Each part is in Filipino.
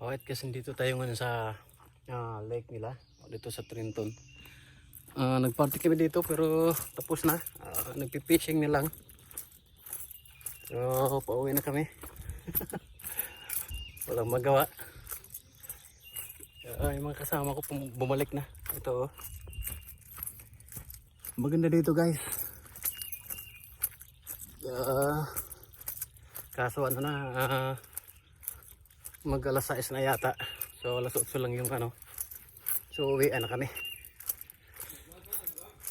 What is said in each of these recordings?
Alright, kasi dito tayo ngayon sa lake nila, dito sa Trenton. Nagparty kami dito pero tapos na. Nagpipishing na lang. So, pauwi na kami. Walang magawa. Yung mga kasama ko bumalik na. Ito, oh. Maganda dito, guys. Kaso ano na, mag alas 6 na yata. So alas 8 lang yung ano. So uwi na kami.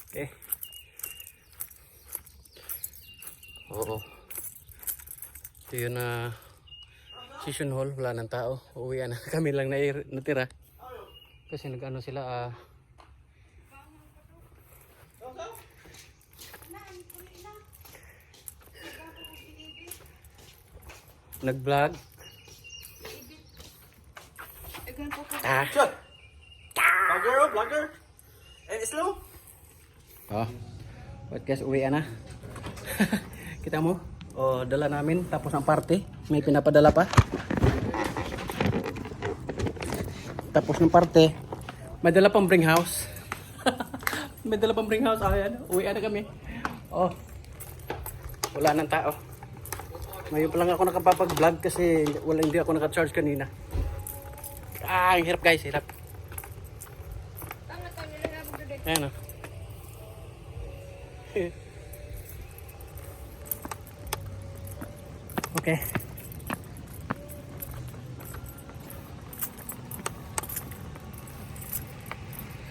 Okay. Oo. Ito yun na session hall. Wala ng tao. Uwi na. Kami lang natira. Kasi nag-ano sila nag-vlog. Vlogger. Slow. What guys, uwi na. Kita mo? Dala namin tapos ang party. May pinapadala pa. Tapos ng party, may dala pang bring house. May dala pang bring house. Ayan, uwi na kami. Wala nang tao. Ngayon pa lang ako nakapapag-vlog kasi hindi ako naka-charge kanina. Ang hirap guys, hirap. Ayan o. Okay.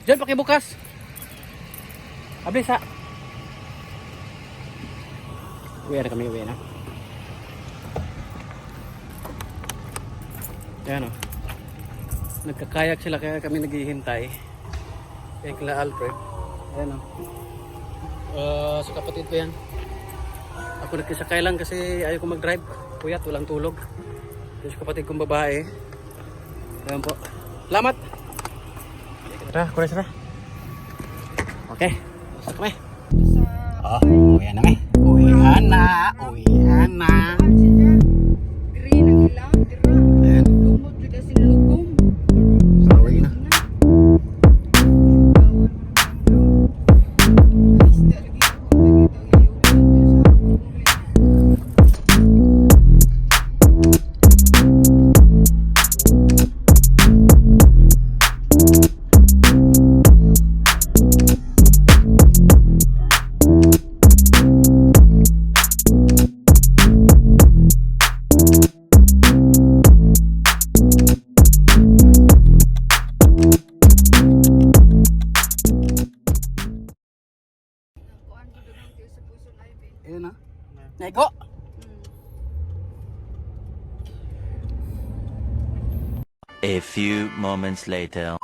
Diyan, pakibukas. Abis ha. Uwi na kami, uwi na. Ayan o. Nagkakayak sila kaya kami naghihintay. Kaya kila Alfred. Ayan o. Sa kapatid ko yan. Ako nagkisakay lang kasi ayaw ko mag-drive. Puyat, walang tulog. Yung sa kapatid kong babae. Ayan po. Salamat! Tara, kulis na. Okay. Basta kami. Uwi na kami. Uwi na. Uwi na. Ayan. Uwi na. Ayan na. Neko! A few moments later.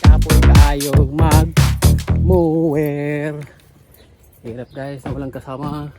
kapoy kaayog mag mower. Hirap guys na walang kasama.